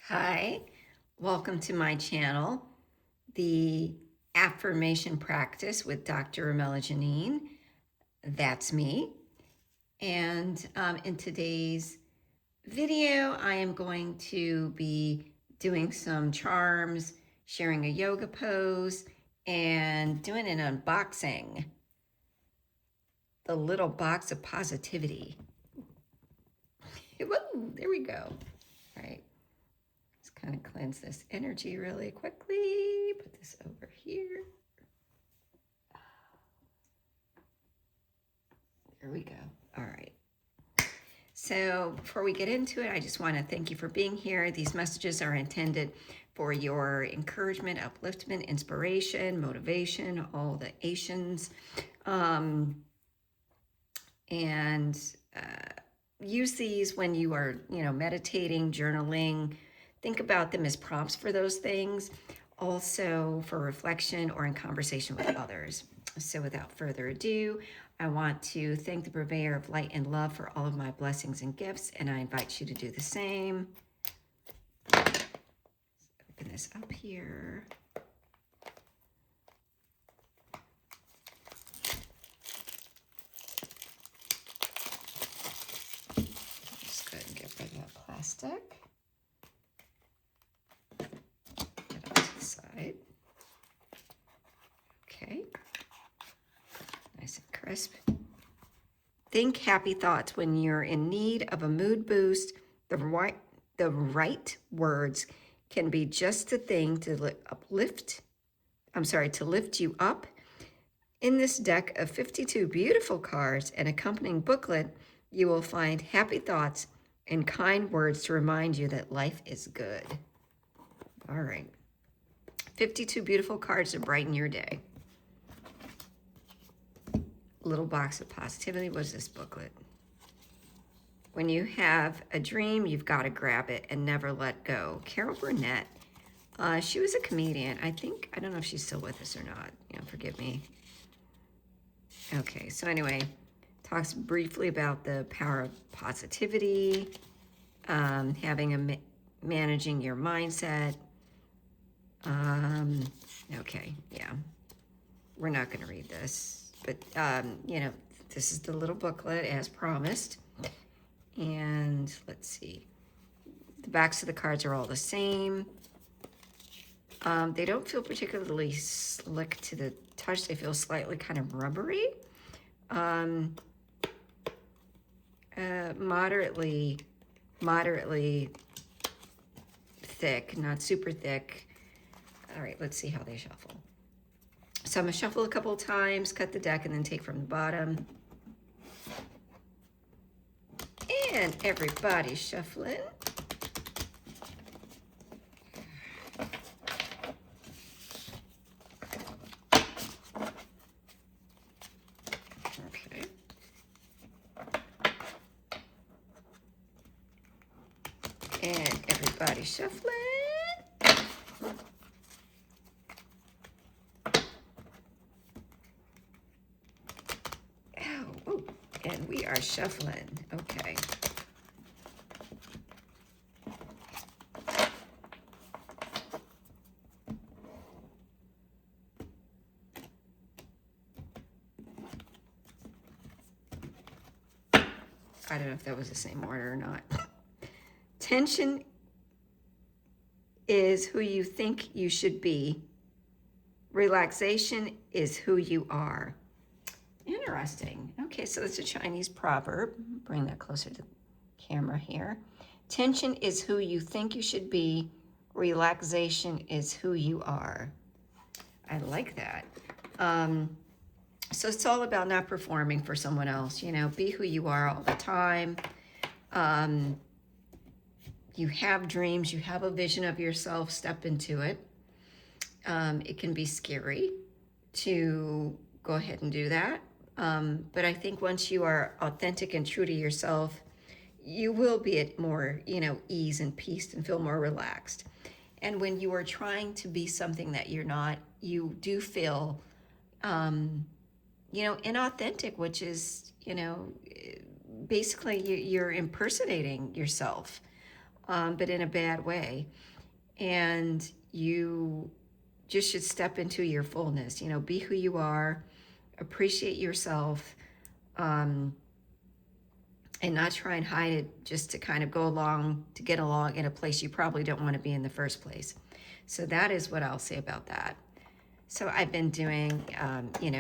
Hi, welcome to my channel, the Affirmation Practice with Dr. Romella Janene. That's me. And in today's video, I am going to be doing some charms, sharing a yoga pose, and doing an unboxing. The little box of positivity. Woo, there we go. All right. Kind of cleanse this energy really quickly. Put this over here. There we go. All right. So before we get into it, I just want to thank you for being here. These messages are intended for your encouragement, upliftment, inspiration, motivation, all the Asians. Use these when you are, meditating, journaling. Think about them as prompts for those things, also for reflection or in conversation with others. So without further ado, I want to thank the purveyor of light and love for all of my blessings and gifts, and I invite you to do the same. Open this up here. Just go ahead and get rid of that plastic. Side. Okay. Nice and crisp. Think happy thoughts when you're in need of a mood boost. The right words can be just the thing to lift you up. In this deck of 52 beautiful cards and accompanying booklet, you will find happy thoughts and kind words to remind you that life is good. All right. 52 beautiful cards to brighten your day. Little box of positivity. What is this booklet? When you have a dream, you've got to grab it and never let go. Carol Burnett. She was a comedian. I don't know if she's still with us or not. Forgive me. Okay, so anyway, talks briefly about the power of positivity, managing your mindset. Okay, yeah, we're not going to read this, but, this is the little booklet as promised. And let's see, the backs of the cards are all the same. They don't feel particularly slick to the touch. They feel slightly kind of rubbery. Moderately thick, not super thick. All right, let's see how they shuffle. So I'm gonna shuffle a couple of times, cut the deck, and then take from the bottom. And everybody's shuffling. Okay. And everybody's shuffling. And we are shuffling. Okay. I don't know if that was the same order or not. Tension is who you think you should be. Relaxation is who you are. Interesting. Okay, so it's a Chinese proverb. Bring that closer to the camera here. Tension is who you think you should be. Relaxation is who you are. I like that. So it's all about not performing for someone else. Be who you are all the time. You have dreams. You have a vision of yourself. Step into it. It can be scary to go ahead and do that. But I think once you are authentic and true to yourself, you will be at more, ease and peace and feel more relaxed. And when you are trying to be something that you're not, you do feel, inauthentic, which is, basically you're impersonating yourself. but in a bad way. And you just should step into your fullness, be who you are, appreciate yourself, and not try and hide it just to kind of get along in a place you probably don't want to be in the first place. So that is what I'll say about that. So I've been doing,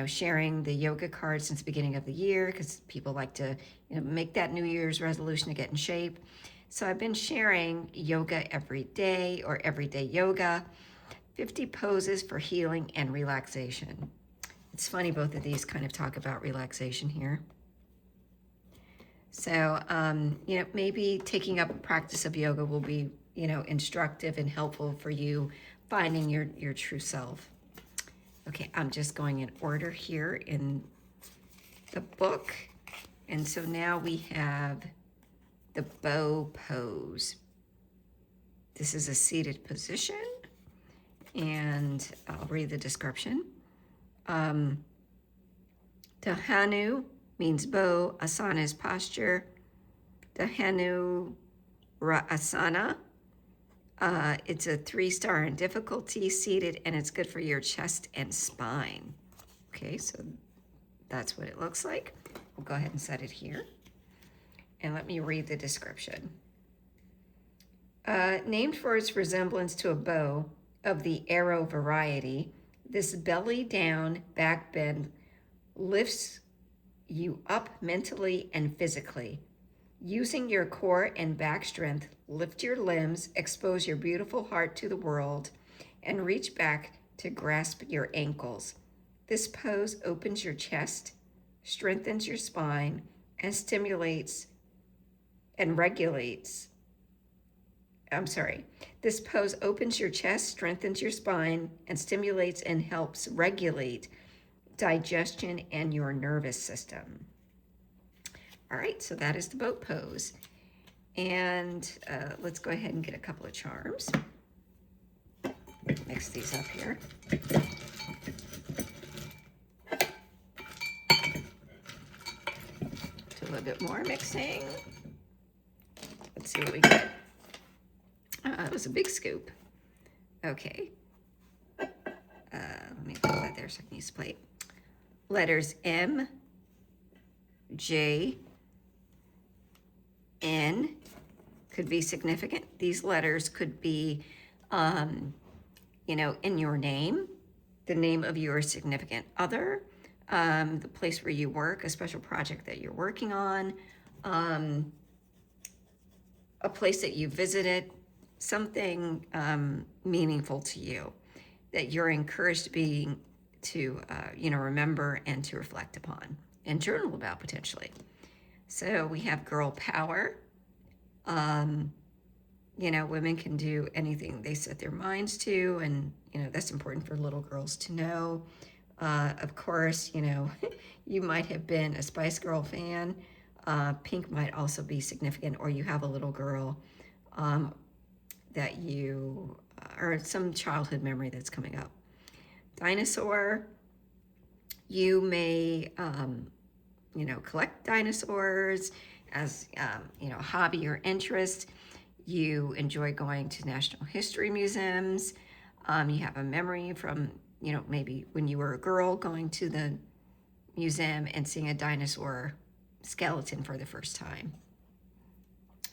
sharing the yoga cards since the beginning of the year because people like to make that New Year's resolution to get in shape. So I've been sharing yoga every day or everyday yoga, 50 poses for healing and relaxation. It's funny, both of these kind of talk about relaxation here. So, maybe taking up a practice of yoga will be, instructive and helpful for you finding your true self. Okay, I'm just going in order here in the book. And so now we have the bow pose. This is a seated position, and I'll read the description. Dahanu means bow, asana is posture. Dahanu Asana. It's a 3-star in difficulty, seated, and it's good for your chest and spine. Okay, so that's what it looks like. We'll go ahead and set it here. And let me read the description. Named for its resemblance to a bow of the arrow variety, this belly down back bend lifts you up mentally and physically. Using your core and back strength, lift your limbs, expose your beautiful heart to the world, and reach back to grasp your ankles. This pose opens your chest, strengthens your spine, and stimulates and regulates. This pose opens your chest, strengthens your spine, and stimulates and helps regulate digestion and your nervous system. All right, so that is the boat pose. And let's go ahead and get a couple of charms. Mix these up here. Do a little bit more mixing. Let's see what we get. It was a big scoop. Okay. Let me put that there so I can use the plate. Letters M, J, N could be significant. These letters could be, in your name, the name of your significant other, the place where you work, a special project that you're working on, a place that you visited, something meaningful to you that you're encouraged to remember and to reflect upon and journal about potentially. So we have girl power. Women can do anything they set their minds to, and that's important for little girls to know. Of course, you might have been a Spice Girl fan. Pink might also be significant, or you have a little girl that you or some childhood memory that's coming up. Dinosaur, you may collect dinosaurs as a hobby or interest. You enjoy going to national history museums. You have a memory from maybe when you were a girl going to the museum and seeing a dinosaur skeleton for the first time.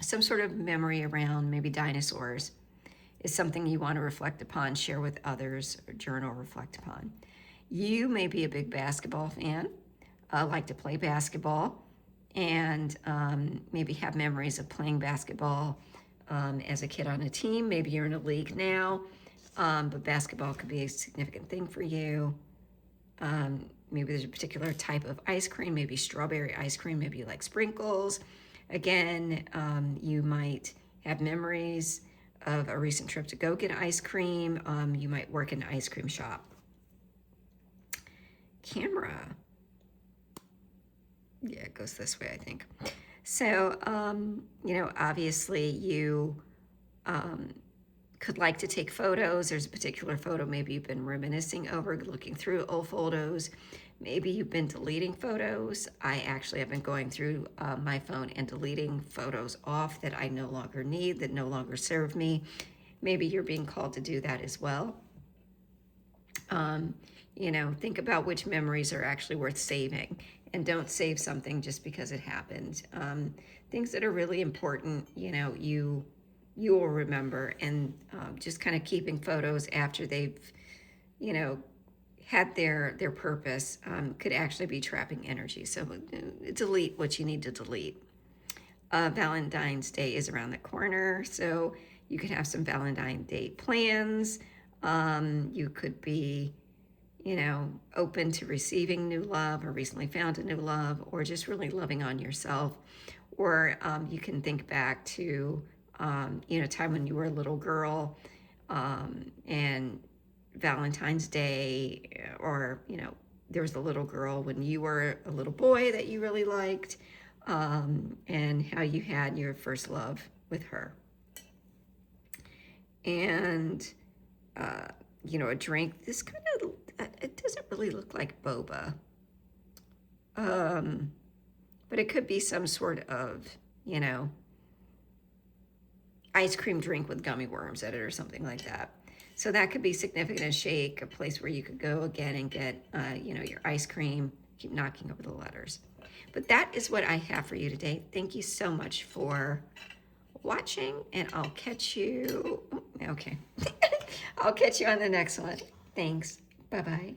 Some sort of memory around maybe dinosaurs is something you want to reflect upon, share with others, or journal, reflect upon. You may be a big basketball fan, like to play basketball, and maybe have memories of playing basketball as a kid on a team. Maybe you're in a league now, but basketball could be a significant thing for you. Maybe there's a particular type of ice cream, maybe strawberry ice cream, maybe you like sprinkles. Again, you might have memories of a recent trip to go get ice cream. You might work in an ice cream shop. Camera. Yeah, it goes this way, I think. So, obviously you could like to take photos. There's a particular photo maybe you've been reminiscing over, looking through old photos. Maybe you've been deleting photos. I actually have been going through my phone and deleting photos off that I no longer need, that no longer serve me. Maybe you're being called to do that as well. You know, think about which memories are actually worth saving, and don't save something just because it happened. Things that are really important, you know, you will remember, and just kind of keeping photos after they've, you know, had their purpose could actually be trapping energy. So delete what you need to delete. Valentine's Day is around the corner, so you could have some Valentine's Day plans. You could be, you know, open to receiving new love, or recently found a new love, or just really loving on yourself. Or you can think back to, you know, time when you were a little girl, and Valentine's Day, or, you know, there was a little girl when you were a little boy that you really liked, and how you had your first love with her. And, you know, a drink, this kind of, it doesn't really look like boba. But it could be some sort of, you know, ice cream drink with gummy worms in it or something like that. So that could be significant. A shake, a place where you could go again and get, you know, your ice cream. Keep knocking over the letters. But that is what I have for you today. Thank you so much for watching, and I'll catch you. Okay. I'll catch you on the next one. Thanks. Bye-bye.